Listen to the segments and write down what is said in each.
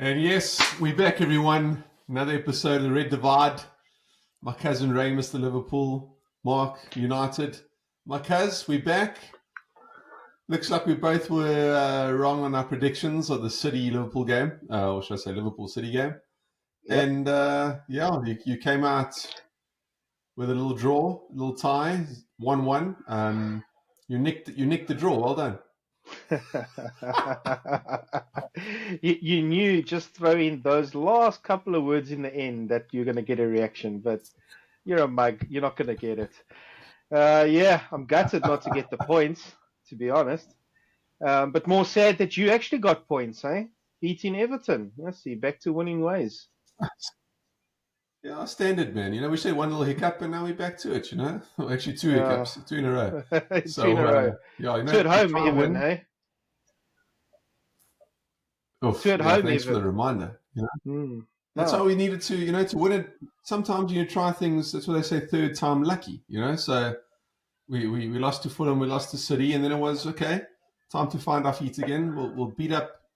And yes, we're back, everyone. Another episode of the Red Divide. My cousin Ray, Mr. Liverpool, Mark, United. My cuz, we're back. Looks like we both were wrong on our predictions of the City-Liverpool game, or should I say Liverpool-City game. Yep. And you came out with a little draw, a little tie, 1-1. You nicked the draw. Well done. you knew just throw in those last couple of words in the end that you're going to get a reaction, but you're a mug. You're not going to get it. Yeah, I'm gutted not to get the points, to be honest. But more sad that you actually got points, eh? Beating Everton. I see, back to winning ways. Yeah, standard, man. We said one little hiccup and now we're back to it, Actually, two hiccups, two in a row. Two in a row. Two at home, even, eh? Two at home, thanks for the reminder. That's how we needed to, to win it. Sometimes you try things, that's what they say, third time lucky, So we lost to Fulham, we lost to City, and then it was, okay, time to find our feet again.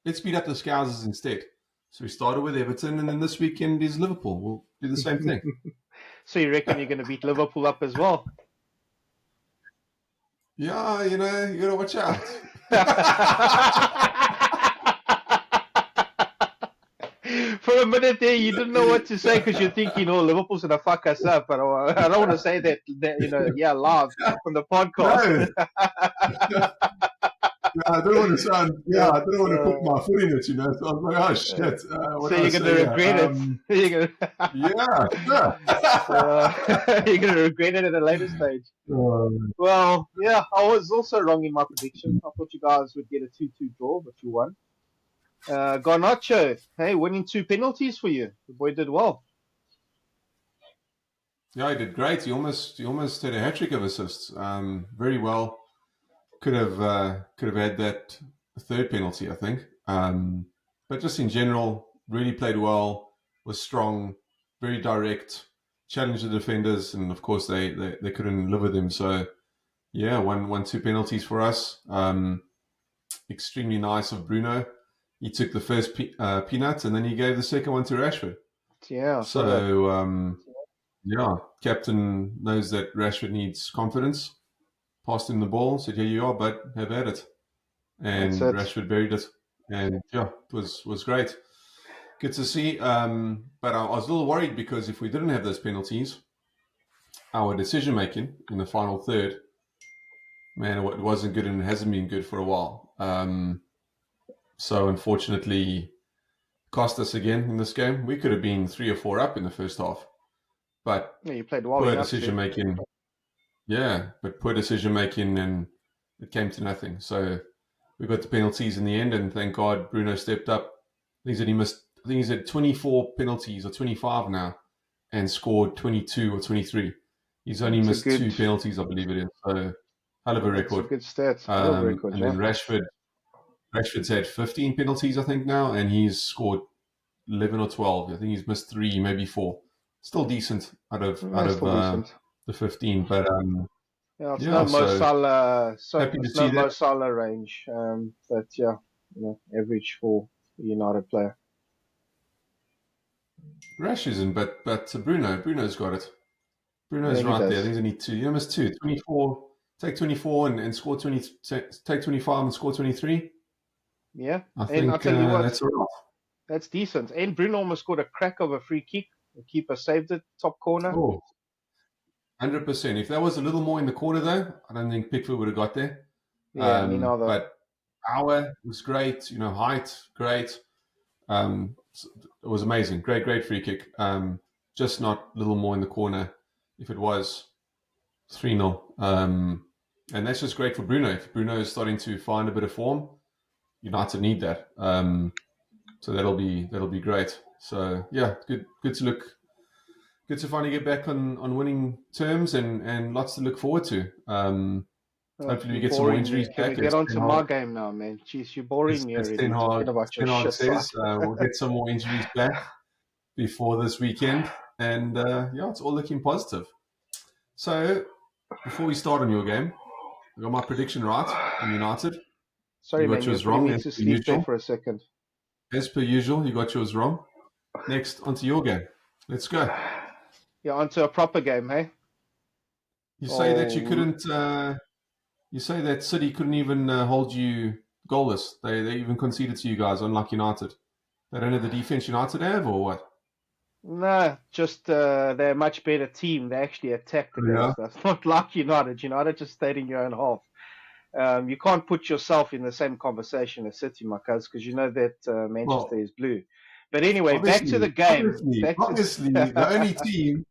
Let's beat up the Scousers instead. So we started with Everton, and then this weekend is Liverpool. We'll do the same thing. So you reckon you're going to beat Liverpool up as well? Yeah, you got to watch out. For a minute there, you didn't know what to say because you're thinking, "Oh, Liverpool's gonna fuck us up." But I don't want to say that live on the podcast. No. I don't want to sound. Yeah, I don't want to put my foot in it. So I was like, "Oh shit!" So you're gonna regret it. You're gonna regret it at a later stage. Well, yeah, I was also wrong in my prediction. I thought you guys would get a 2-2 draw, but you won. Garnacho, hey, winning 2 penalties for you. The boy did well. Yeah, he did great. He almost had a hat-trick of assists. Very well. Could have had that third penalty, I think. But just in general, really played well. Was strong, very direct. Challenged the defenders, and of course they couldn't live with him. So yeah, won 2 penalties for us. Extremely nice of Bruno. He took the first peanut, and then he gave the second one to Rashford. Yeah. So, captain knows that Rashford needs confidence. Passed him the ball, said, "Here you are, bud, have at it." And Rashford buried it. And, it was great. Good to see. But I was a little worried because if we didn't have those penalties, our decision-making in the final third, man, it wasn't good and it hasn't been good for a while. So unfortunately, cost us again in this game. We could have been 3 or 4 up in the first half, but you played well. Poor decision making. Yeah, but poor decision making, and it came to nothing. So we got the penalties in the end, and thank God Bruno stepped up. I think he's had 24 penalties or 25 now, and scored 22 or 23. He's only missed 2 penalties, I believe it is. So hell of a record. Good stats. And then Rashford's had 15 penalties, I think, now, and he's scored 11 or 12. I think he's missed 3, maybe 4. Still decent out of the 15, but it's no Mo Salah. It's no Mo Salah range, but average for a United player. Rash isn't, but Bruno's got it. Bruno's right there. I think he's only 2. He missed 2. 24. Take 24 and score 20. Take 25 and score 23. Yeah, I think I'll tell you what, that's all right. That's decent. And Bruno almost scored a crack of a free kick. The keeper saved it, top corner. 100%. If that was a little more in the corner, though, I don't think Pickford would have got there. Yeah, but power was great. Height, great. It was amazing. Great free kick. Just not a little more in the corner. If it was 3-0, and that's just great for Bruno. If Bruno is starting to find a bit of form, United need that. So that'll be great. So yeah, good to finally get back on winning terms and lots to look forward to. Hopefully we get some more injuries back. Can we get on to my game now, man? Jeez, you're boring me already. Ten Hag says we'll get some more injuries back before this weekend, and it's all looking positive. So before we start on your game, I got my prediction right on United. Sorry, man, you was wrong. You need to sleep there for a second. as per usual, you got yours wrong. Next, onto your game. Let's go. Yeah, onto a proper game, hey? You say that you Oh, couldn't. You say that City couldn't even hold you goalless. They even conceded to you guys, unlike United. They don't have the defense United have, or what? no, just they're a much better team. They actually attacked Yeah. against us, not like United. United just stayed in your own half. You can't put yourself in the same conversation as City, my cuz, because you know that Manchester Well, is blue. But anyway, back to the obviously, game. obviously, Back to obviously, the only team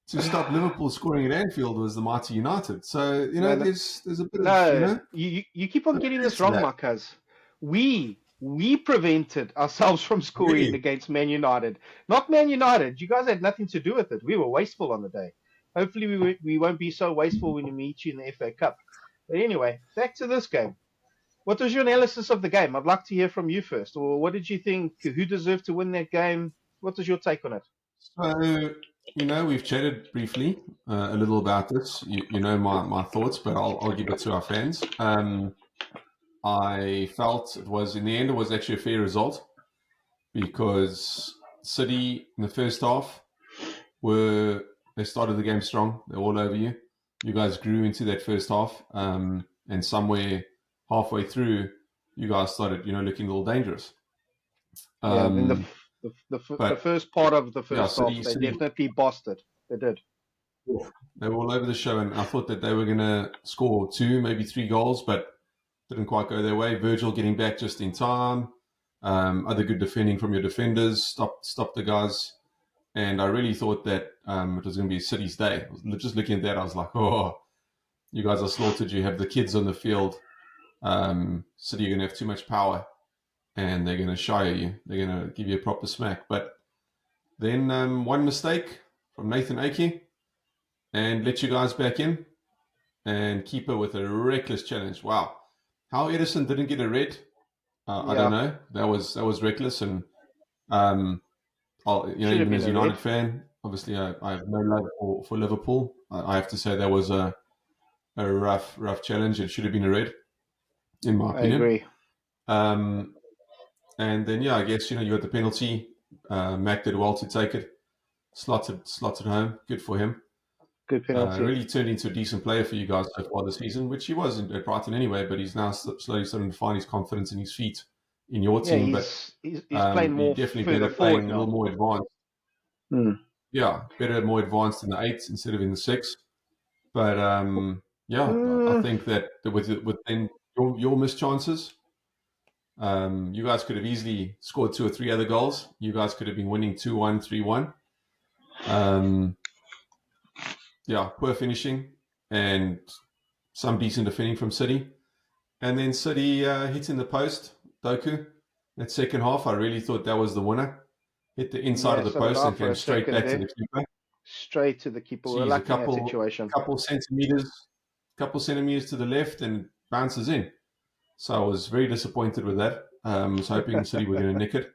to stop Liverpool scoring at Anfield was the mighty United. So no, no, there's a bit of no. You keep on bit of getting truth this to wrong, that. my cuz. We prevented ourselves from scoring Really? against Man United, not Man United. You guys had nothing to do with it. We were wasteful on the day. Hopefully, we won't be so wasteful when we meet you in the FA Cup. But anyway, back to this game. What was your analysis of the game? I'd like to hear from you first. Or what did you think? Who deserved to win that game? What was your take on it? So we've chatted briefly a little about this. You know my thoughts, but I'll give it to our fans. I felt it was in the end it was actually a fair result because City in the first half they started the game strong. They're all over you. You guys grew into that first half, and somewhere halfway through, you guys started looking a little dangerous. Yeah, in Um, the but first part of the yeah, first half, City they City definitely bossed it. They did. they were all over the show, and I thought that they were going to score two, maybe three goals, but didn't quite go their way. Virgil getting back just in time. Other good defending from your defenders stopped the guys, and I really thought that it was going to be City's day. Just looking at that, I was like, oh, you guys are slaughtered. You have the kids on the field. City are going to have too much power, and they're going to shire you. They're going to give you a proper smack. But then one mistake from Nathan Ake and let you guys back in, and keeper with a reckless challenge. Wow, how Edison didn't get a red, I don't Yeah, know. That was reckless, and um, should have even been as a a red. United fan, obviously I have no love for Liverpool. I have to say that was a rough challenge. It should have been a red, in my I opinion. agree. Um, and then I guess you got the penalty. Mac did well to take it, slotted home. Good for him. Good penalty. Really turned into a decent player for you guys so far this season, which he was at Brighton anyway. But he's now slowly starting to find his confidence and his feet in your Yeah, team. But he's playing you're more definitely further better forward playing a little now. more advanced. Hmm. Yeah, better, more advanced in the eight instead of in the six. But yeah, I Mm, think that with then your missed chances, you guys could have easily scored two or three other goals. You guys could have been winning 2-1, 3-1. Um, yeah, poor finishing and some decent defending from City. And then City hits in the post, Doku. That second half, I really thought that was the winner. Hit the inside yeah, of the so did post I and for came a straight second back to there. the keeper. Straight to the keeper. We're Geez, a lucky in that couple situation. couple centimeters to the left and bounces in. So I was very disappointed with that. I was hoping City were going to nick it,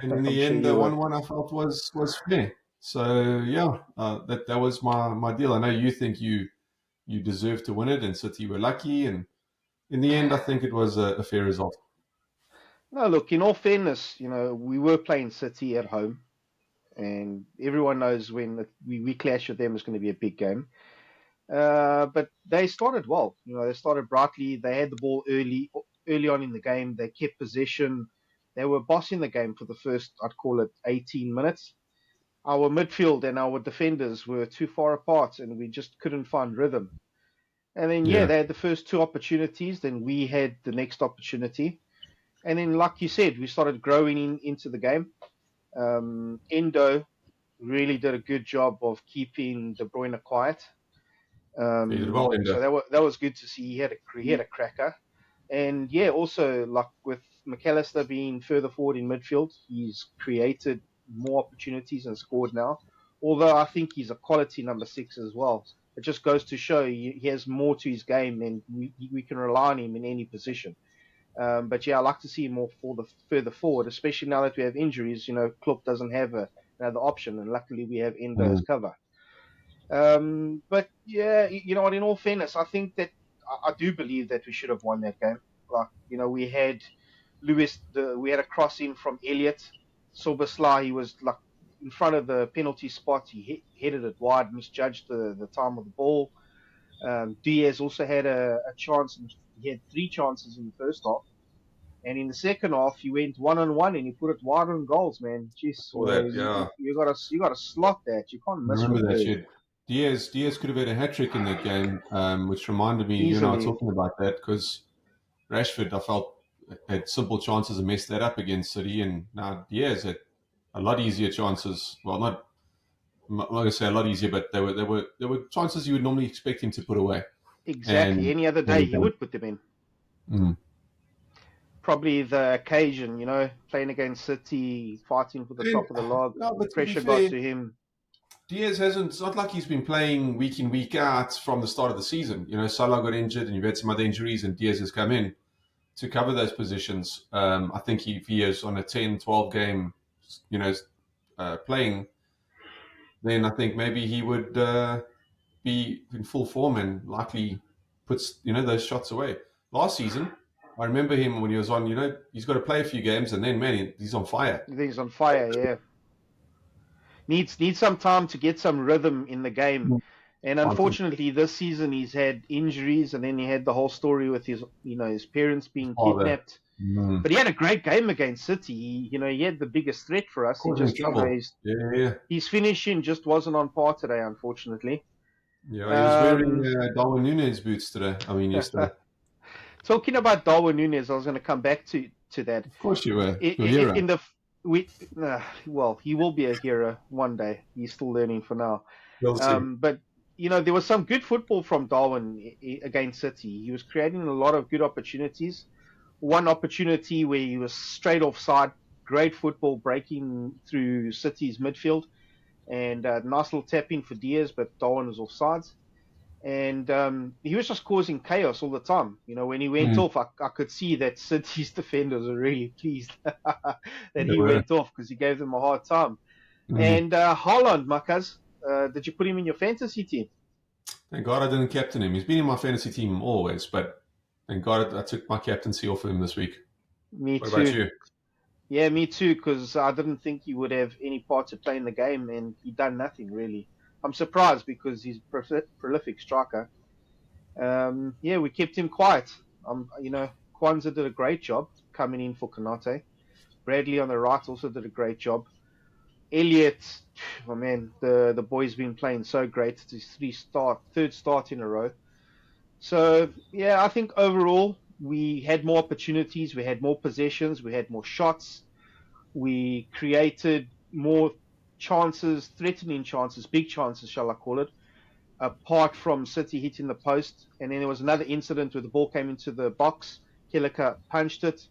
and in I'm the sure end, you the were. 1-1 I felt was fair. So yeah, that was my deal. I know you think you deserve to win it, and City were lucky, and in the end, I think it was a fair result. No, look, in all fairness, we were playing City at home, and everyone knows when we clash with them, it's going to be a big game. But they started well. They started brightly. They had the ball early on in the game. They kept possession. They were bossing the game for the first, I'd call it, 18 minutes. Our midfield and our defenders were too far apart, and we just couldn't find rhythm. And then, yeah, Yeah, they had the first two opportunities. Then we had the next opportunity. And then, like you said, we started growing into the game. Endo really did a good job of keeping De Bruyne quiet. they did well, So Ender. that was good to see. He had a cracker, and yeah, also like with McAllister being further forward in midfield, he's created more opportunities and scored now. Although I think he's a quality number six as well. It just goes to show he has more to his game, and we can rely on him in any position. But yeah, I like to see him more for the further forward, especially now that we have injuries. Klopp doesn't have another option, and luckily we have Endo as Mm. cover. But yeah, you know what? In all fairness, I think that I do believe that we should have won that game. Like, we had we had a cross in from Elliott. Soberslai, he was like in front of the penalty spot. He headed it wide, misjudged the time of the ball. Diaz also had a chance. He had 3 chances in the first half. And in the second half, he went 1-on-1 and he put it wide on goals, man. Jeez, All that, yeah. you gotta slot that. You can't miss Remember from that there. shit. Diaz could have had a hat trick in that game, which reminded me, you and I were Easily. talking about that because Rashford, I felt, had simple chances and messed that up against City, and now Diaz had a lot easier chances. Well, I'm not going to say a lot easier, but there were chances you would normally expect him to put away, Exactly. and Any other and day, he he didn't. would put them in. Mm. Probably the occasion, playing against City, fighting for the And, top of the log. no, but to be Pressure got fair, to him. Diaz hasn't. It's not like he's been playing week in week out from the start of the season. Salah got injured, and you've had some other injuries, and Diaz has come in to cover those positions. I think if he is on a 10, 12 game, playing, then I think maybe he would be in full form and likely puts those shots away. Last season, I remember him when he was on. He's got to play a few games, and then man, he's on fire. I think he's on fire. Yeah, needs some time to get some rhythm in the game. And Quantum. unfortunately, this season he's had injuries, and then he had the whole story with his parents being Father. kidnapped. Mm. But he had a great game against City. He had the biggest threat for us. He Causing just, trouble. Yeah. his finishing just wasn't on par today, unfortunately. Yeah, he was wearing Um, Darwin Núñez boots today. I mean, yesterday. Talking about Darwin Núñez, I was going to come back to that. Of course you were. Your In hero. the we well, he will be a hero one day. He's still learning for now. We'll see. But there was some good football from Darwin against City. He was creating a lot of good opportunities. One opportunity where he was straight offside, great football breaking through City's midfield, and nice little tap in for Diaz, but Darwin was offside. And he was just causing chaos all the time. When he went Mm. off, I could see that City's defenders were really pleased that They he were. went off because he gave them a hard time. Mm. And Haaland, Marcus, did you put him in your fantasy team? Thank God I didn't captain him. He's been in my fantasy team always, but thank God I took my captaincy off of him this week. Me What about too. you? Yeah, me too, because I didn't think he would have any part to play in the game, and he done nothing really. I'm surprised because he's a prolific striker. Yeah, we kept him quiet. Kwanzaa did a great job coming in for Konate. Bradley on the right also did a great job. Elliott, oh man, the boy's been playing so great. It's his third start in a row. So yeah, I think overall we had more opportunities, we had more possessions, we had more shots, we created more chances, threatening chances, big chances, shall I call it, apart from City hitting the post. And then there was another incident where the ball came into the box. Kelleher punched it.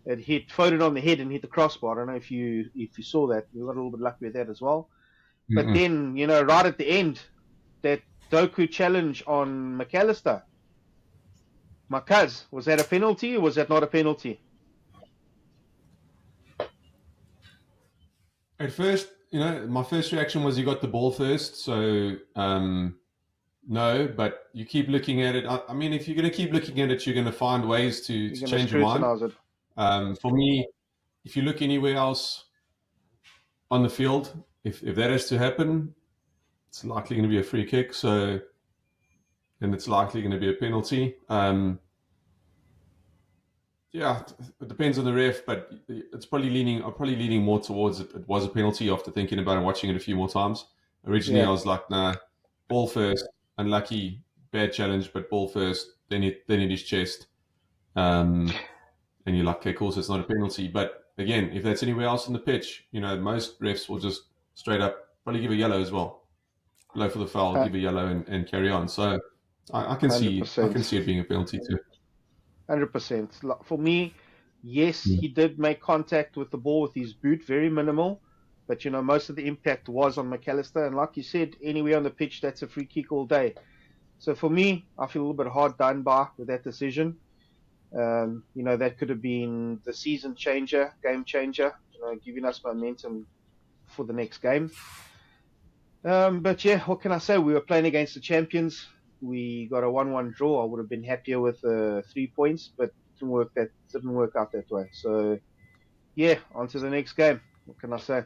It hit Foden on the head and hit the crossbar. I don't know if you saw that. We got a little bit lucky with that as well. But Mm-mm. then, right at the end, that Doku challenge on McAllister. Marcaz, was that a penalty or was that not a penalty? At first, my first reaction was he got the ball first, so no. But you keep looking at it. I mean, if you're going to keep looking at it, you're going to find ways to You're going to change your mind. scrutinize it. For me, if you look anywhere else on the field, if that is to happen, it's likely going to be a free kick. So, and it's likely going to be a penalty. Yeah, it depends on the ref, but it's probably leaning. I'm probably leaning more towards it was a penalty after thinking about it and watching it a few more times. Originally, I Yeah. was like, nah, ball first, unlucky, bad challenge, but ball first, then hit his chest, and you're like, okay, cool, so it's not a penalty. But again, if that's anywhere else on the pitch, most refs will just straight up probably give a yellow as well, blow for the foul, give a yellow, and carry on. So I can see 100%. it being a penalty too. 100%. For me, yes, he did make contact with the ball with his boot, very minimal. But, most of the impact was on McAllister. And like you said, anywhere on the pitch, that's a free kick all day. So for me, I feel a little bit hard done by with that decision. That could have been the season changer, game changer, giving us momentum for the next game. But yeah, what can I say? We were playing against the champions. We got a 1-1 draw. I would have been happier with 3 points, but didn't work out that way. So yeah, on to the next game. What can I say?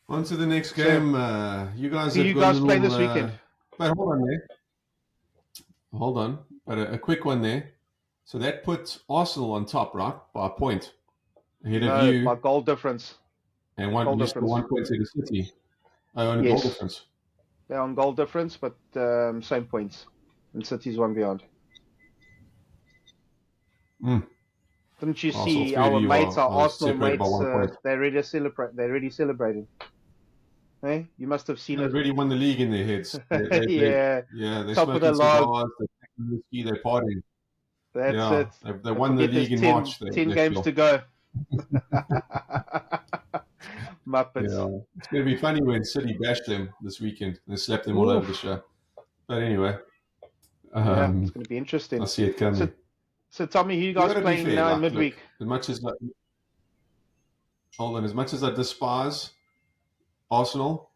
On to the next So game. You guys who have you got a guys play little. this weekend? But hold on there. Hold on. But a quick one there. So that puts Arsenal on top, right? By a point ahead of No, by you. goal difference. And Goal you're still difference. 1 point to the City. Oh, and a goal Yes, difference. they're on goal difference, but same points. And City's one beyond. Mm. Didn't you Oh, so all see three of our you mates, our are Arsenal separated by mates? 1 point. They're already celebrating. Hey, you must have seen They've it. already won the league in their heads. Yeah, They're top of the smoking log. cigars, they're drinking whiskey, they're partying. That's Yeah, it. they Don't won the forget, there's league in March. 10 They games to feel. go. Muppets. Yeah, it's going to be funny when City bash them this weekend and slap them all over the Oof. show. But anyway, Yeah, it's um, going to be I interesting. see it So, coming. so tell me, who you You guys got to be playing fair. now in Like, look, midweek? hold on, as much as I despise Arsenal,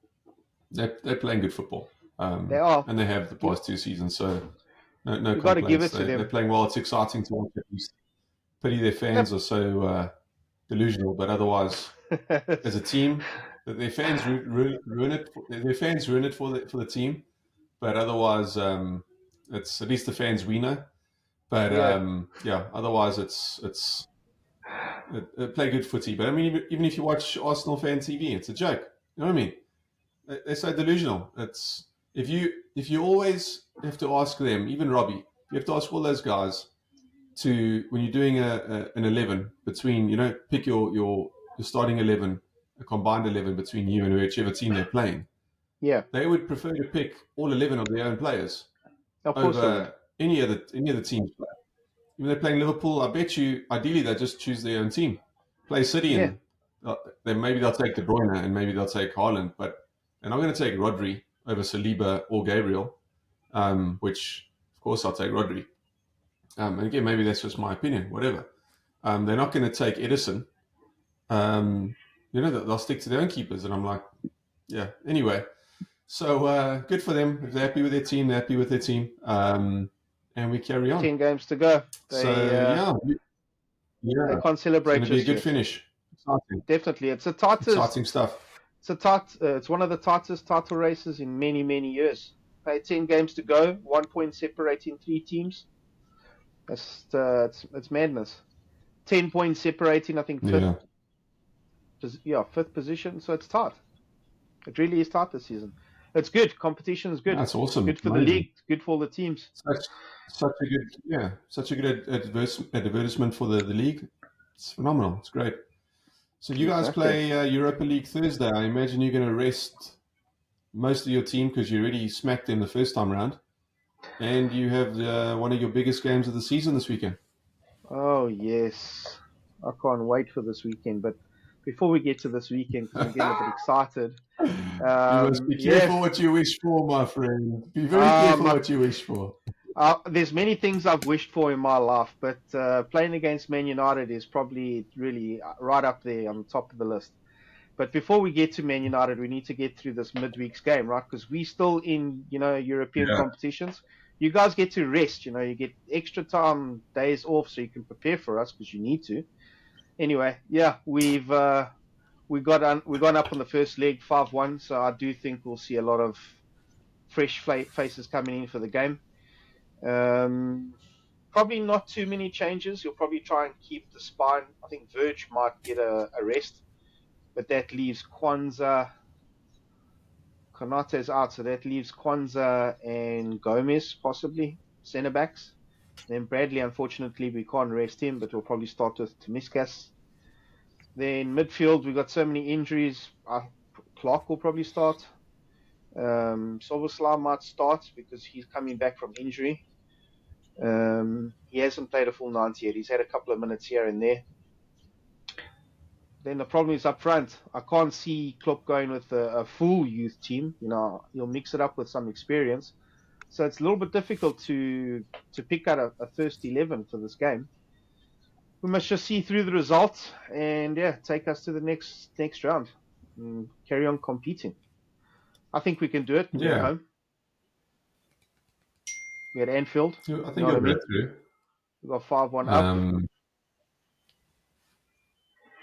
they're playing good football, They are. and they have the You, past 2 seasons. So no you got to give complaints. it to They're them. playing well. It's exciting to watch. At least pity their fans Yep. are so delusional, but otherwise, as a team, their fans ruin it. Their fans ruin it for the team, but otherwise, it's at least the fans we know. But Yeah. yeah, otherwise it's play good footy. But I mean, even if you watch Arsenal fan TV, it's a joke. You know what I mean? They're so delusional. It's if you always have to ask them, even Robbie, you have to ask all those guys to when you're doing an 11 between pick your starting 11, a combined 11 between you and whichever team they're playing. Yeah. They would prefer to pick all 11 of their own players Of course they would. over any other team's player. If they're playing Liverpool, I bet you ideally they just choose their own team, play City, Yeah. and then maybe they'll take De Bruyne and maybe they'll take Haaland, but they're not going to take Rodri over Saliba or Gabriel, which of course I'll take Rodri. And again, maybe that's just my opinion, whatever. They're not going to take Edison. They'll stick to their own keepers, and I'm like, yeah. Anyway, so good for them. If they're happy with their team, they're happy with their team, and we carry on. 10 games to go. So yeah, They can't it's going celebrate to be a just good yet. finish. Exciting, Definitely, it's the tightest. exciting stuff. It's one of the tightest title races in many, many years. 10 games to go, 1 point separating 3 teams. It's madness. 10 points separating, I think, fifth. Fifth position. So it's tight. It really is tight this season. It's good. Competition is good. That's awesome. Good for the league. Good for all the teams. Such a good advertisement for the league. It's phenomenal. It's great. So you guys play Europa League Thursday. I imagine you're going to rest most of your team because you already smacked them the first time round, and you have one of your biggest games of the season this weekend. Oh yes, I can't wait for this weekend. But before we get to this weekend, because I'm getting a bit excited. You must be careful what you wish for, my friend. Be very careful what you wish for. There's many things I've wished for in my life, but playing against Man United is probably really right up there on the top of the list. But before we get to Man United, we need to get through this midweek's game, right? Because we're still in, European competitions. You guys get to rest, you get extra time, days off, so you can prepare for us because you need to. Anyway, yeah, we've gone up on the first leg 5-1, so I do think we'll see a lot of fresh faces coming in for the game. Probably not too many changes. You'll probably try and keep the spine. I think Verge might get a rest, but that leaves Kwanzaa. Konate's out, so that leaves Kwanzaa and Gomez possibly centre backs. Then Bradley, unfortunately, we can't rest him, but we'll probably start with Tomiskas. Then midfield, we've got so many injuries. Clark will probably start. Soboslai might start because he's coming back from injury. He hasn't played a full 90 yet. He's had a couple of minutes here and there. Then the problem is up front. I can't see Klopp going with a full youth team. He'll mix it up with some experience. So it's a little bit difficult to pick out a first 11 for this game. We must just see through the results and take us to the next round and carry on competing. I think we can do it. We're at home. We at Anfield. I You think know what you'll I get mean? through. We got 5-1 up.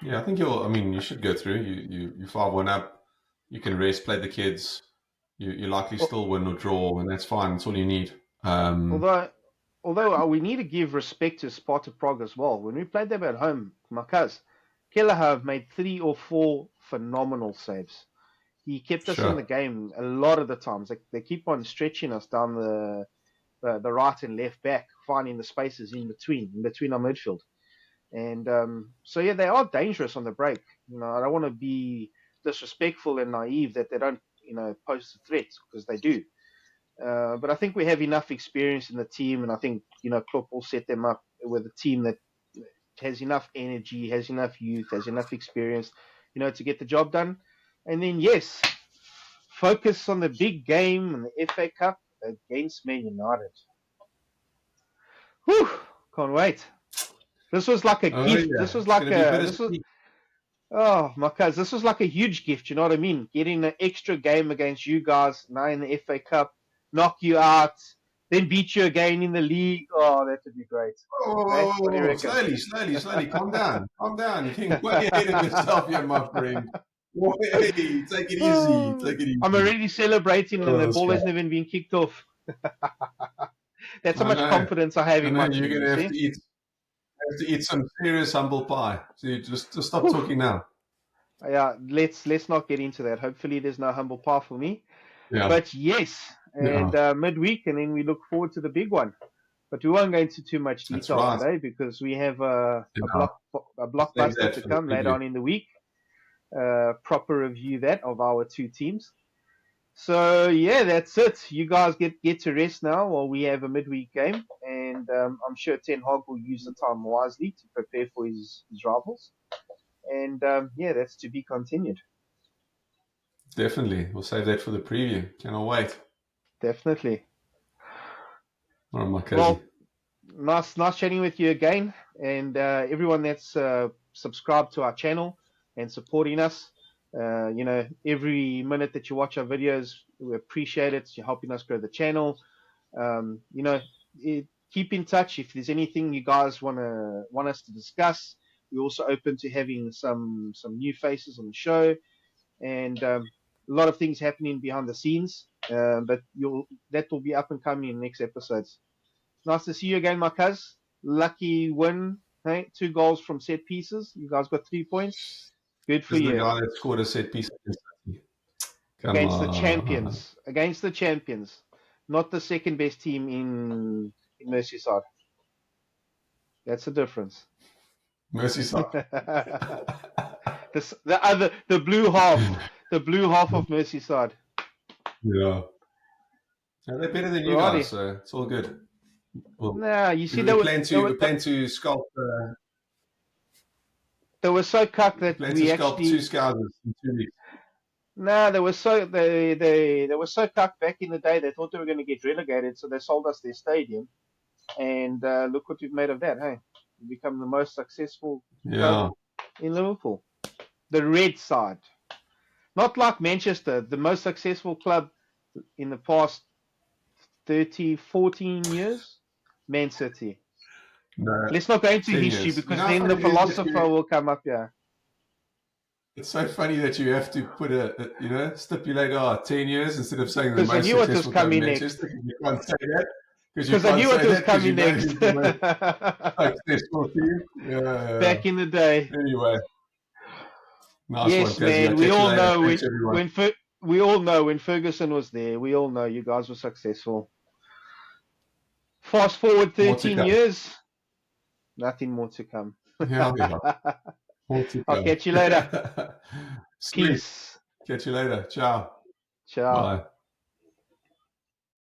Yeah, I think you'll. I mean, you should go through. You 5-1 up. You can rest, play the kids. You likely still win or draw, and that's fine. That's all you need. Although, we need to give respect to Sparta Prague as well. When we played them at home, Marcus Kelleher made 3 or 4 phenomenal saves. He kept us in the Sure. game a lot of the times. They keep on stretching us down the right and left back, finding the spaces in between our midfield. And so yeah, they are dangerous on the break. I don't want to be disrespectful and naive that they don't pose a threat, because they do. But I think we have enough experience in the team, and I think Klopp will set them up with a team that has enough energy, has enough youth, has enough experience, to get the job done. And then yes, focus on the big game in the FA Cup against Man United. Whew, can't wait. This was like a Oh gift. This yeah, was it's like going to be a this was bittersweet. oh my cuz, this was like a huge gift. You know what I mean? Getting an extra game against you guys now in the FA Cup, knock you out, then beat you again in the league. Oh, that would be great. Hey, what do you reckon? Slowly. Calm down. Calm down. You're getting way ahead of yourself here, my friend. Way. Take it easy. Take it I'm easy. already celebrating, and Oh, the this ball guy. hasn't even been kicked off. That's how I much know. confidence I have I in know. my You're team. going You to see? have to eat some serious humble pie. So you just stop Whew. talking now. Yeah, let's not get into that. Hopefully, there's no humble pie for me. Yeah. But yes, Yeah. and midweek, and then we look forward to the big one. But we won't go into too much That's detail right. today, because we have a Yeah. Save blockbuster that to for the come later preview. on in the week. Proper review that of our two teams. So yeah, that's it. You guys get to rest now while we have a midweek game, and I'm sure Ten Hag will use the time wisely to prepare for his rivals. And yeah, that's to be continued. Definitely. We'll save that for the preview. Cannot wait. Definitely. All right, my cousin. Well, nice chatting with you again, and everyone that's subscribed to our channel and supporting us. Every minute that you watch our videos, we appreciate it. You're helping us grow the channel. Um, you know, keep in touch if there's anything you guys want us to discuss. We're also open to having some new faces on the show, and a lot of things happening behind the scenes. But that will be up and coming in next episodes. Nice to see you again, my cuz. Lucky win. Hey, 2 goals from set pieces. You guys got 3 points. Good for This is the you. guy that scored a set piece against City. Come Against the on. champions. Against the champions. Not the second best team in Merseyside. That's the difference. Merseyside. The blue half. The blue half of Merseyside. Yeah. Yeah, they're better than you guys, Righty. so it's all good. Well, Nah, you see, we plan to we plan to sculpt they were so cucked we that plan to we sculpt two actually. scousers in 2 weeks. Nah, they were so cucked back in the day. They thought they were going to get relegated, so they sold us their stadium. And look what we've made of that, hey? We've become the most successful club Yeah. in Liverpool. The red side. Not like Manchester, the most successful club in the past 30, 14 years. Man City. No, Let's not go into 10 history, years. You know because how then the funny it is that philosopher will come up here. it's so funny that you have to put stipulate 10 years instead of saying the Because I most knew what was successful club in coming next. Manchester, because you can't say that. Because I knew what was coming You know next. who's the most successful team. Yeah. Back in the day. Anyway, nice one, Yes, Kazi. I'll man. We catch you all later. know Thanks, everyone. we all know when Ferguson was there. We all know you guys were successful. Fast forward More to 13 come. years, nothing more to come. Yeah, more to I'll come. catch you later. Sweet. Peace. Catch you later. Ciao. Ciao. Bye.